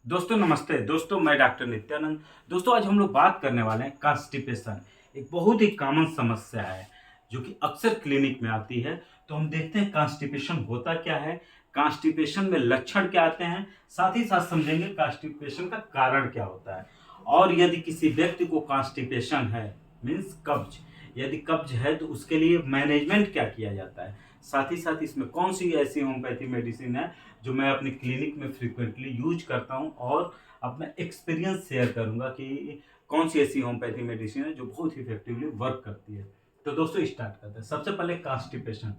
दोस्तों नमस्ते। दोस्तों मैं डॉक्टर नित्यानंद। दोस्तों आज हम लोग बात करने वाले हैं कॉन्स्टिपेशन। एक बहुत ही कॉमन समस्या है जो कि अक्सर क्लिनिक में आती है। तो हम देखते हैं कॉन्स्टिपेशन होता क्या है, कॉन्स्टिपेशन में लक्षण क्या आते हैं, साथ ही साथ समझेंगे कॉन्स्टिपेशन का कारण क्या होता है। और यदि किसी व्यक्ति को कॉन्स्टिपेशन है मीन्स कब्ज, यदि कब्ज है तो उसके लिए मैनेजमेंट क्या किया जाता है। साथ ही साथ इसमें कौन सी ऐसी होम्योपैथी मेडिसिन है जो मैं अपनी क्लिनिक में फ्रीक्वेंटली यूज करता हूं और अपना एक्सपीरियंस शेयर करूंगा कि कौन सी ऐसी होम्योपैथी मेडिसिन है जो बहुत इफेक्टिवली वर्क करती है। तो दोस्तों स्टार्ट करते हैं। सबसे पहले constipation.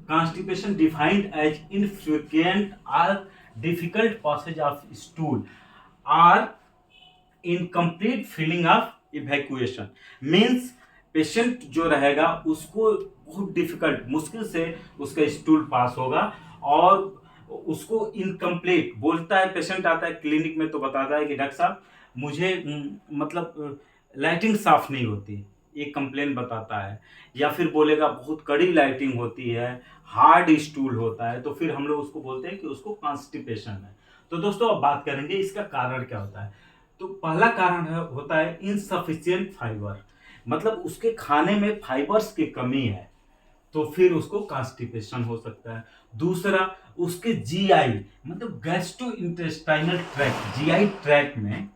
Constipation defined as infrequent और difficult passage of stool or incomplete feeling of evacuation. Means patient जो रहेगा उसको बहुत डिफिकल्ट मुश्किल से उसका स्टूल पास होगा और उसको इनकम्प्लीट बोलता है। पेशेंट आता है क्लिनिक में तो बताता है कि डॉक्टर साहब मुझे मतलब लाइटिंग साफ नहीं होती, एक कंप्लेन बताता है। या फिर बोलेगा बहुत कड़ी लाइटिंग होती है, हार्ड स्टूल होता है, तो फिर हम लोग उसको बोलते हैं कि उसको कॉन्स्टिपेशन है। तो दोस्तों अब बात करेंगे इसका कारण क्या होता है। तो पहला कारण होता है इनसफिशियंट फाइबर, मतलब उसके खाने में फाइबर्स की कमी है तो फिर उसको कॉन्स्टिपेशन हो सकता है। दूसरा उसके जीआई मतलब gastro intestinal tract, GI tract में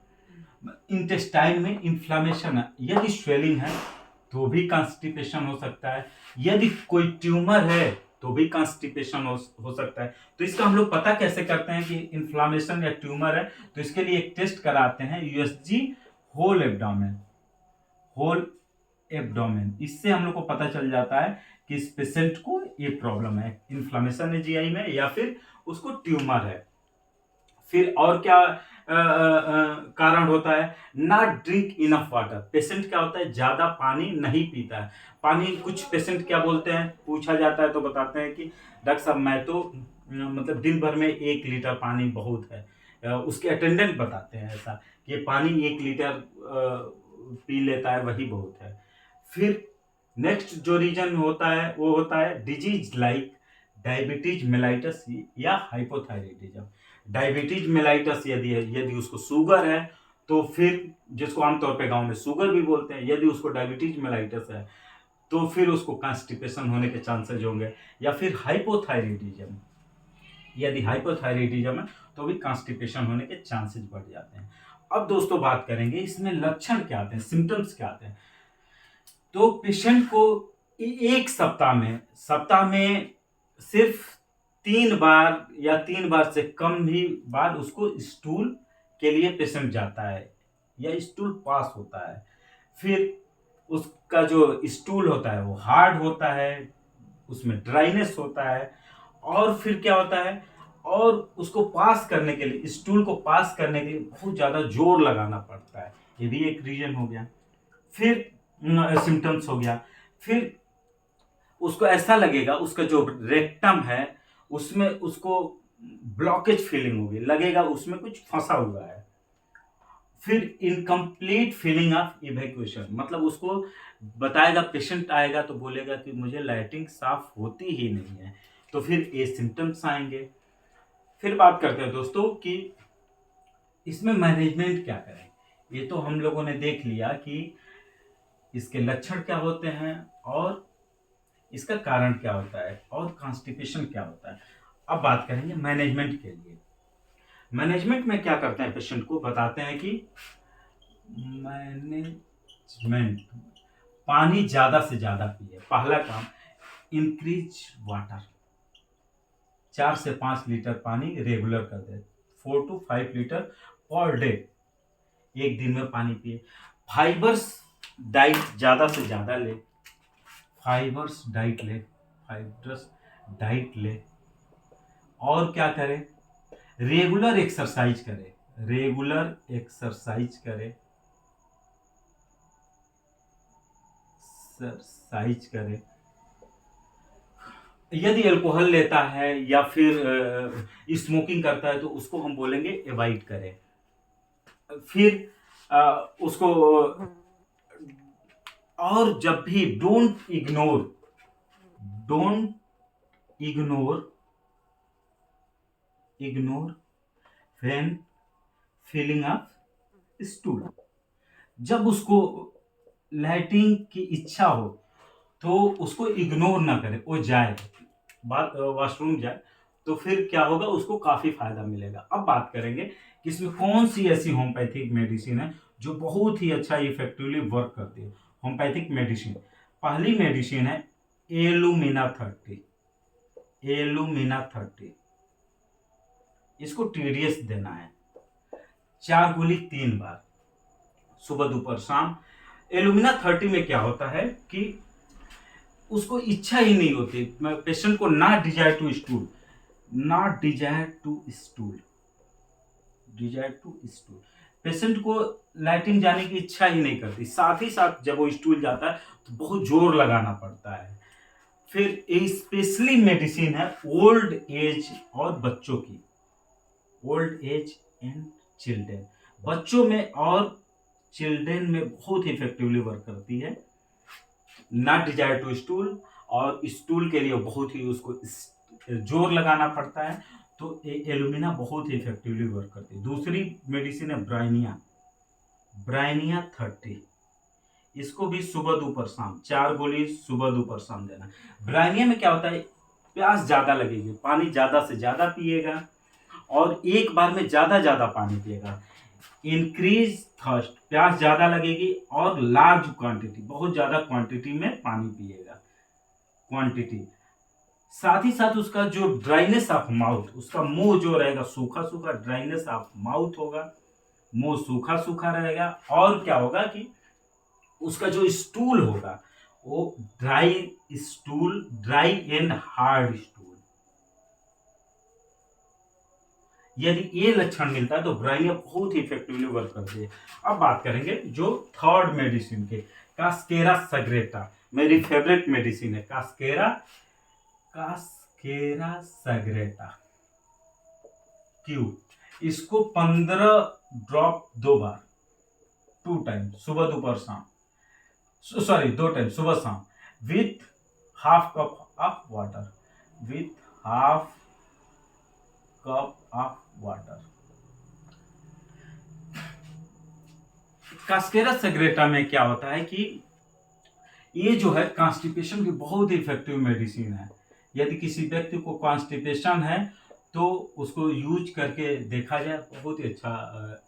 इंटेस्टाइन में इंफ्लामेशन है, यदि स्वेलिंग है तो भी कॉन्स्टिपेशन हो सकता है। यदि कोई ट्यूमर है तो भी कॉन्स्टिपेशन हो सकता है। तो इसका हम लोग पता कैसे करते हैं कि इंफ्लामेशन या ट्यूमर है, तो इसके लिए एक टेस्ट कराते हैं USG whole abdomen. Whole abdomen, इससे हम लोग को पता चल जाता है कि इस पेशेंट को ये प्रॉब्लम है, इन्फ्लामेशन है जीआई में या फिर उसको ट्यूमर है। फिर और क्या कारण होता है, not drink enough water. Patient क्या होता है ज्यादा पानी नहीं पीता है। पानी कुछ पेशेंट क्या बोलते हैं, पूछा जाता है तो बताते हैं कि डॉक्टर साहब मैं तो मतलब दिन भर में 1 लीटर पानी बहुत है। उसके अटेंडेंट बताते हैं ऐसा कि पानी 1 लीटर पी लेता है वही बहुत है। फिर नेक्स्ट जो रीजन होता है वो होता है डिजीज लाइक डायबिटीज मेलाइटस या हाइपोथायराइडिज्म। डायबिटीज मेलाइटस यदि है, यदि उसको शुगर है तो फिर, जिसको आमतौर पे गांव में शुगर भी बोलते हैं, यदि उसको डायबिटीज मेलाइटस है तो फिर उसको कॉन्स्टिपेशन होने के चांसेस होंगे। या फिर हाइपोथायराइडिज्म, यदि हाइपोथायराइडिज्म है तो भी कॉन्स्टिपेशन होने के चांसेस बढ़ जाते हैं। अब दोस्तों बात करेंगे इसमें लक्षण क्या आते हैं, सिम्टम्स क्या आते हैं। तो पेशेंट को एक सप्ताह में सिर्फ 3 बार या 3 बार से कम भी बार उसको स्टूल के लिए पेशेंट जाता है या स्टूल पास होता है। फिर उसका जो स्टूल होता है वो हार्ड होता है, उसमें ड्राइनेस होता है। और फिर क्या होता है, और उसको पास करने के लिए, स्टूल को पास करने के लिए बहुत ज्यादा जोर लगाना पड़ता है, ये भी एक रीजन हो गया। फिर सिम्टम्स हो गया। फिर उसको ऐसा लगेगा उसका जो रेक्टम है उसमें उसको ब्लॉकेज फीलिंग होगी, लगेगा उसमें कुछ फंसा हुआ है। फिर इनकम्प्लीट फीलिंग ऑफ इवैक्यूएशन, मतलब उसको बताएगा, पेशेंट आएगा तो बोलेगा कि मुझे लाइटिंग साफ होती ही नहीं है। तो फिर ये सिम्टम्स आएंगे। फिर बात करते हैं दोस्तों कि इसमें मैनेजमेंट क्या करें। ये तो हम लोगों ने देख लिया कि इसके लक्षण क्या होते हैं और इसका कारण क्या होता है और कॉन्स्टिपेशन क्या होता है। अब बात करेंगे मैनेजमेंट के लिए। मैनेजमेंट में क्या करते हैं, पेशेंट को बताते हैं कि मैनेजमेंट, पानी ज्यादा से ज्यादा पिए। पहला काम, इंक्रीज वाटर, 4 से 5 लीटर पानी रेगुलर कर दे, 4 to 5 लीटर पर डे, एक दिन में पानी पिए। फाइबर्स डाइट ज्यादा से ज्यादा ले, फाइबर्स डाइट ले, फाइबर्स डाइट ले। और क्या करे, रेगुलर एक्सरसाइज करे, रेगुलर एक्सरसाइज करे, एक्सरसाइज करे। यदि अल्कोहल लेता है या फिर स्मोकिंग करता है तो उसको हम बोलेंगे अवॉइड करें। फिर उसको, और जब भी don't ignore, don't ignore, ignore when feeling of stool. जब उसको लाइटिंग की इच्छा हो तो उसको इग्नोर ना करे, वो जाए वॉशरूम जाए, तो फिर क्या होगा, उसको काफी फायदा मिलेगा। अब बात करेंगे कि इसमें कौन सी ऐसी होम्योपैथिक मेडिसिन है जो बहुत ही अच्छा इफेक्टिवली वर्क करती है। होम्योपैथिक मेडिसिन, पहली मेडिसिन है एलुमिना 30। एलुमिना 30 इसको टीडीएस देना है, 4 गोली 3 बार, सुबह दोपहर शाम। एलुमिना 30 में क्या होता है कि उसको इच्छा ही नहीं होती, पेशेंट को ना desire to stool, not desire to stool, desire to stool, patient को लैट्रिन जाने की इच्छा ही नहीं करती। साथ ही साथ जब वो स्टूल जाता है तो बहुत जोर लगाना पड़ता है। फिर स्पेशली मेडिसिन है ओल्ड एज और बच्चों की, ओल्ड एज एंड चिल्ड्रेन, बच्चों में और चिल्ड्रेन में बहुत इफेक्टिवली वर्क करती है। नॉट डिजायर टू स्टूल, और स्टूल के लिए बहुत ही उसको जोर लगाना पड़ता है, तो एलुमिना बहुत ही इफेक्टिवली वर्क करती है। दूसरी मेडिसिन है ब्राइनिया, ब्राइनिया 30, इसको भी सुबह दोपहर शाम 4 गोली सुबह दोपहर शाम देना। ब्राइनिया में क्या होता है, प्यास ज्यादा लगेगी, पानी ज्यादा से ज्यादा पिएगा और एक बार में ज्यादा ज्यादा पानी पिएगा। इंक्रीज थर्स्ट, प्यास ज्यादा लगेगी और लार्ज क्वांटिटी, बहुत ज्यादा क्वांटिटी में पानी पिएगा, क्वांटिटी। साथ ही साथ उसका जो ड्राइनेस ऑफ माउथ, उसका मुंह जो रहेगा सूखा सूखा, ड्राइनेस ऑफ माउथ होगा, मुंह सूखा सूखा रहेगा। और क्या होगा कि उसका जो स्टूल होगा वो dry stool, dry and hard stool. यदि ये लक्षण मिलता है तो ब्राइनिया बहुत ही इफेक्टिवली वर्क करती है। अब बात करेंगे जो थर्ड मेडिसिन के, कास्केरा सग्रेटा, मेरी फेवरेट मेडिसिन है कास्केरा, कास्केरा सग्रेटा क्यू। इसको 15 ड्रॉप 2 बार, 2 टाइम, सुबह दोपहर शाम, सॉरी 2 टाइम सुबह शाम, with half cup of water, with half cup of water. Cascara sagrada में क्या होता है कि ये जो है कॉन्स्टिपेशन की बहुत ही इफेक्टिव मेडिसिन है। यदि किसी व्यक्ति को कॉन्स्टिपेशन है तो उसको यूज करके देखा जाए, बहुत ही अच्छा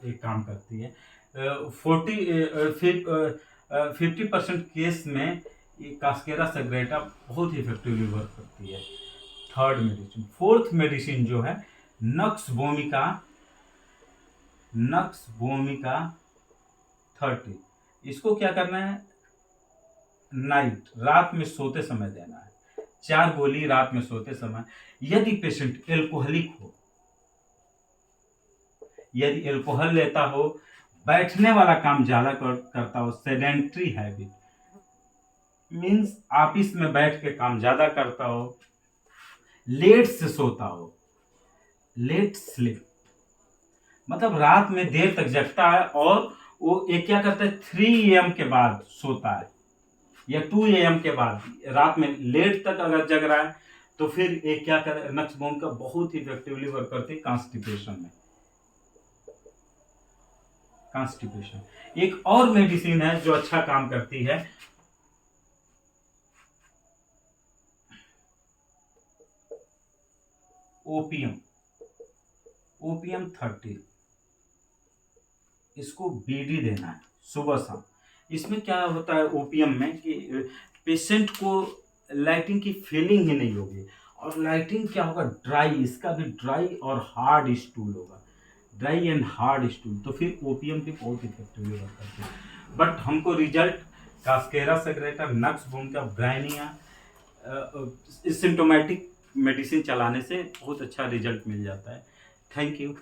एक काम करती है। 50% केस में ये कास्केरा सग्रेटा बहुत ही इफेक्टिवली वर्क करती है। थर्ड मेडिसिन, फोर्थ मेडिसिन जो है नक्स वोमिका, नक्स वोमिका 30, इसको क्या करना है, नाइट, रात में सोते समय देना है, 4 गोली रात में सोते समय। यदि पेशेंट एल्कोहलिक हो, यदि एल्कोहल लेता हो, बैठने वाला काम ज्यादा करता हो, सेडेंट्री हैबिट मीन्स ऑफिस में बैठ के काम ज्यादा करता हो, लेट से सोता हो, लेट स्लीप, मतलब रात में देर तक जगता है और वो एक क्या करता है 3 AM के बाद सोता है या 2 AM के बाद, रात में लेट तक अगर जग रहा है तो फिर एक क्या कर, नक्सबोम का बहुत ही इफेक्टिवली वर्क करती है कॉन्स्टिपेशन में। कॉन्स्टिपेशन एक और मेडिसिन है जो अच्छा काम करती है, ओपियम, ओपियम 30, इसको बीडी देना है सुबह शाम। इसमें क्या होता है ओपियम में कि पेशेंट को लाइटिंग की फीलिंग ही नहीं होगी, और लाइटिंग क्या होगा, ड्राई, इसका भी ड्राई और हार्ड स्टूल होगा, ड्राई एंड हार्ड स्टूल, तो फिर ओपियम भी बहुत इफेक्टिवली वर्क करती है। बट हमको result cascara sagrada, nux vomica, bryonia symptomatic medicine चलाने से बहुत अच्छा रिजल्ट मिल जाता है। Thank you.